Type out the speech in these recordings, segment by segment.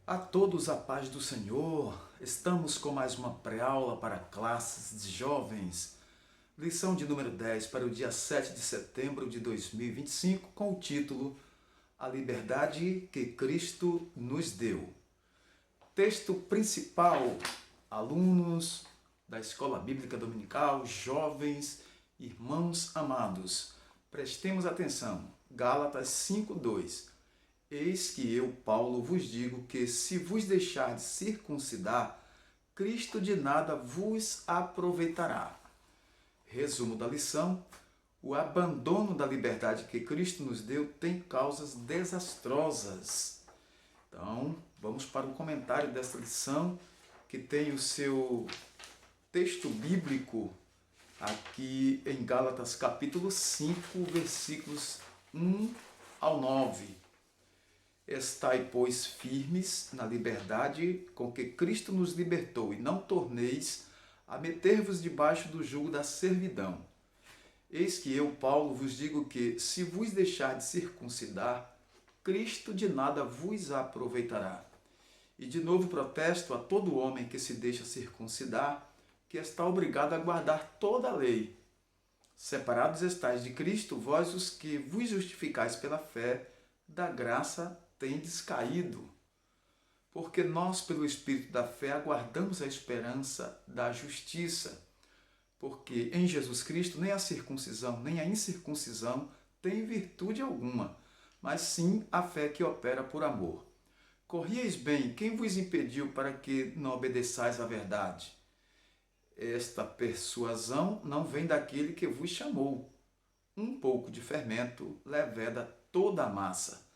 A todos a paz do Senhor. Estamos com mais uma pré-aula para classes de jovens. Lição de número 10 para o dia 7 de setembro de 2025, com o título A Liberdade que Cristo nos deu. Texto principal, alunos da Escola Bíblica Dominical, jovens, irmãos amados. Prestemos atenção. Gálatas 5:2. Eis que eu, Paulo, vos digo que, se vos deixardes circuncidar, Cristo de nada vos aproveitará. Resumo da lição: o abandono da liberdade que Cristo nos deu tem causas desastrosas. Então, vamos para o comentário desta lição, que tem o seu texto bíblico aqui em Gálatas capítulo 5, versículos 1 ao 9. Estai, pois, firmes na liberdade com que Cristo nos libertou, e não torneis a meter-vos debaixo do jugo da servidão. Eis que eu, Paulo, vos digo que, se vos deixardes circuncidar, Cristo de nada vos aproveitará. E de novo protesto a todo homem que se deixa circuncidar, que está obrigado a guardar toda a lei. Separados estáis de Cristo, vós os que vos justificais pela fé, da graça tendes caído. Porque nós, pelo Espírito da fé, aguardamos a esperança da justiça. Porque em Jesus Cristo nem a circuncisão nem a incircuncisão tem virtude alguma, mas sim a fé que opera por amor. Corrieis bem, quem vos impediu para que não obedeçais à verdade? Esta persuasão não vem daquele que vos chamou. Um pouco de fermento leveda toda a massa.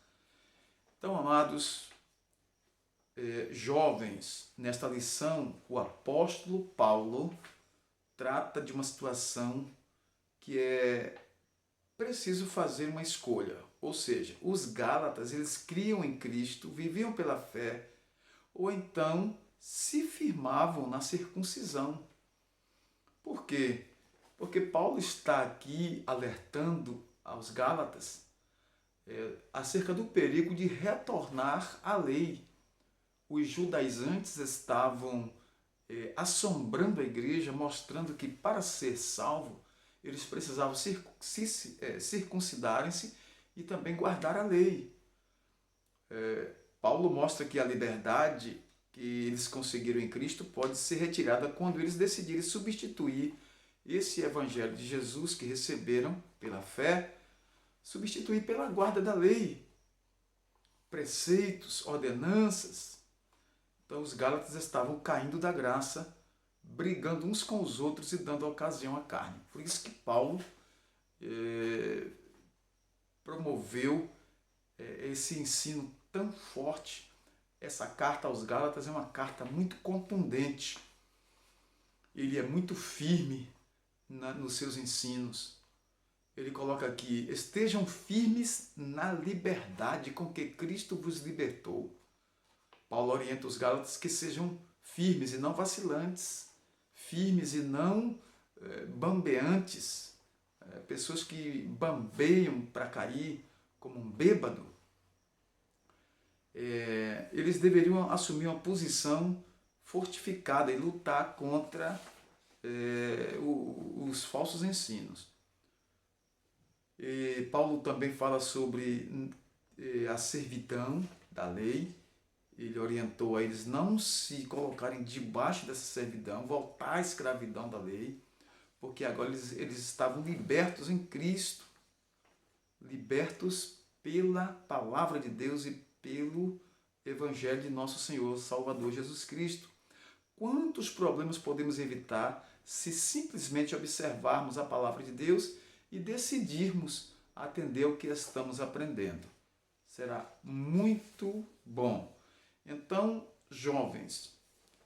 Então, amados jovens, nesta lição, o apóstolo Paulo trata de uma situação que é preciso fazer uma escolha. Ou seja, os Gálatas, eles criam em Cristo, viviam pela fé, ou então se firmavam na circuncisão. Por quê? Porque Paulo está aqui alertando aos Gálatas acerca do perigo de retornar à lei. Os judaizantes estavam assombrando a igreja, mostrando que para ser salvo, eles precisavam circuncidarem-se e também guardar a lei. Paulo mostra que a liberdade que eles conseguiram em Cristo pode ser retirada quando eles decidirem substituir esse evangelho de Jesus que receberam pela fé, substituir pela guarda da lei, preceitos, ordenanças. Então os Gálatas estavam caindo da graça, brigando uns com os outros e dando ocasião à carne. Por isso que Paulo promoveu esse ensino tão forte. Essa carta aos Gálatas é uma carta muito contundente. Ele é muito firme nos seus ensinos. Ele coloca aqui: estejam firmes na liberdade com que Cristo vos libertou. Paulo orienta os Gálatas que sejam firmes e não vacilantes, firmes e não bambeantes, pessoas que bambeiam para cair como um bêbado. Eles deveriam assumir uma posição fortificada e lutar contra os falsos ensinos. Paulo também fala sobre a servidão da lei. Ele orientou a eles não se colocarem debaixo dessa servidão, voltar à escravidão da lei, porque agora eles estavam libertos em Cristo, libertos pela palavra de Deus e pelo Evangelho de nosso Senhor Salvador Jesus Cristo. Quantos problemas podemos evitar se simplesmente observarmos a palavra de Deus e decidirmos atender ao que estamos aprendendo? Será muito bom. Então, jovens,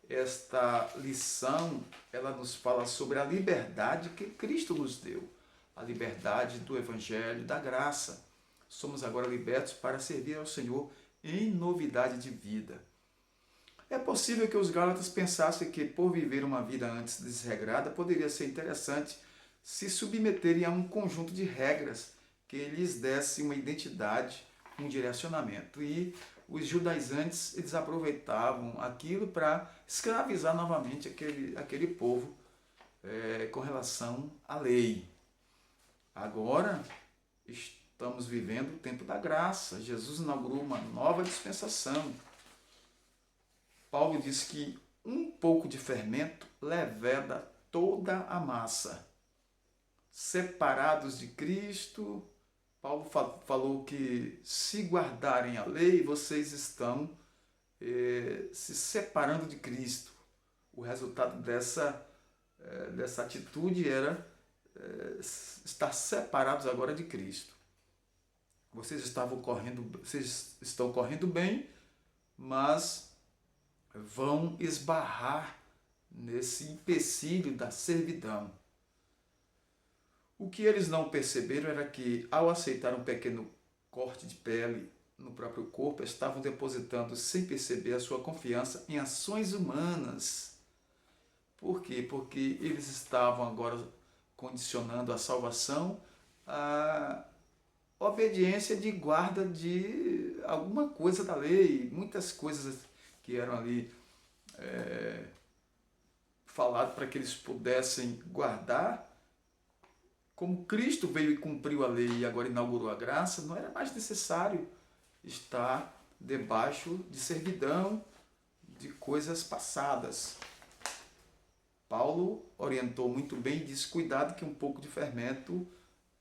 esta lição ela nos fala sobre a liberdade que Cristo nos deu, a liberdade do Evangelho, da graça. Somos agora libertos para servir ao Senhor em novidade de vida. É possível que os Gálatas pensassem que, por viver uma vida antes desregrada, poderia ser interessante se submeterem a um conjunto de regras que lhes desse uma identidade, um direcionamento. E os judaizantes eles aproveitavam aquilo para escravizar novamente aquele povo com relação à lei. Agora estamos vivendo o tempo da graça. Jesus inaugurou uma nova dispensação. Paulo diz que um pouco de fermento leveda toda a massa. Separados de Cristo, Paulo falou que se guardarem a lei, vocês estão se separando de Cristo. O resultado dessa atitude era estar separados agora de Cristo. Vocês estão correndo bem, mas vão esbarrar nesse empecilho da servidão. O que eles não perceberam era que, ao aceitar um pequeno corte de pele no próprio corpo, estavam depositando sem perceber a sua confiança em ações humanas. Por quê? Porque eles estavam agora condicionando a salvação à obediência de guarda de alguma coisa da lei. Muitas coisas que eram ali falado para que eles pudessem guardar. Como Cristo veio e cumpriu a lei e agora inaugurou a graça, não era mais necessário estar debaixo de servidão de coisas passadas. Paulo orientou muito bem e disse: cuidado que um pouco de fermento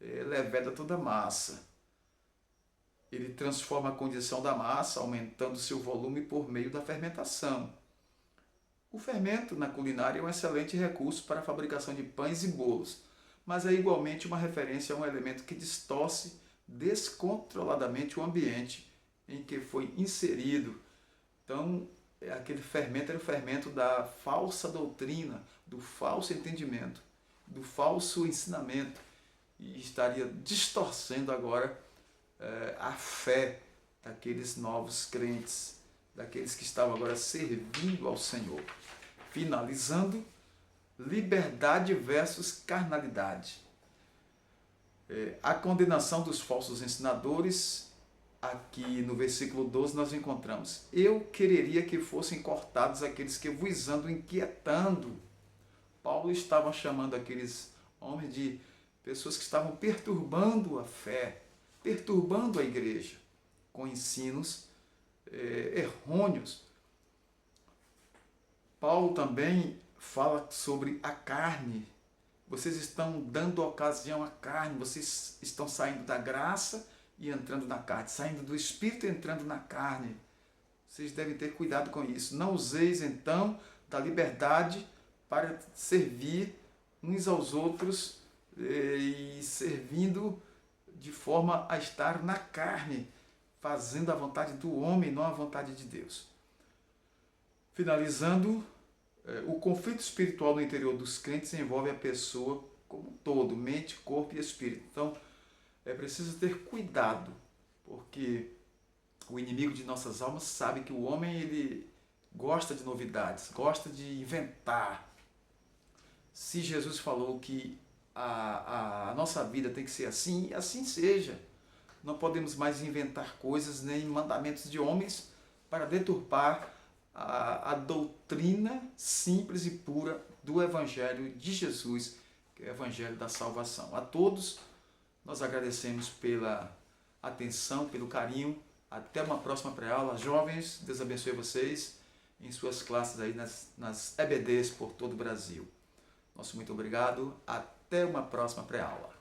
leveda toda a massa. Ele transforma a condição da massa, aumentando seu volume por meio da fermentação. O fermento na culinária é um excelente recurso para a fabricação de pães e bolos, mas é igualmente uma referência a um elemento que distorce descontroladamente o ambiente em que foi inserido. Então, aquele fermento era o fermento da falsa doutrina, do falso entendimento, do falso ensinamento, e estaria distorcendo agora a fé daqueles novos crentes, daqueles que estavam agora servindo ao Senhor. Finalizando, liberdade versus carnalidade. A condenação dos falsos ensinadores, aqui no versículo 12 nós encontramos: eu quereria que fossem cortados aqueles que vos andam inquietando. Paulo estava chamando aqueles homens de pessoas que estavam perturbando a fé, perturbando a igreja, com ensinos errôneos. Paulo também fala sobre a carne. Vocês estão dando ocasião à carne, vocês estão saindo da graça e entrando na carne, saindo do Espírito e entrando na carne. Vocês devem ter cuidado com isso. Não useis, então, da liberdade para servir uns aos outros e servindo de forma a estar na carne, fazendo a vontade do homem, não a vontade de Deus. Finalizando, o conflito espiritual no interior dos crentes envolve a pessoa como um todo, mente, corpo e espírito. Então, é preciso ter cuidado, porque o inimigo de nossas almas sabe que o homem ele gosta de novidades, gosta de inventar. Se Jesus falou que a nossa vida tem que ser assim, assim seja. Não podemos mais inventar coisas nem mandamentos de homens para deturpar a doutrina simples e pura do Evangelho de Jesus, que é o Evangelho da salvação. A todos nós agradecemos pela atenção, pelo carinho. Até uma próxima pré-aula. Jovens, Deus abençoe vocês em suas classes aí nas EBDs por todo o Brasil. Nosso muito obrigado. Até uma próxima pré-aula.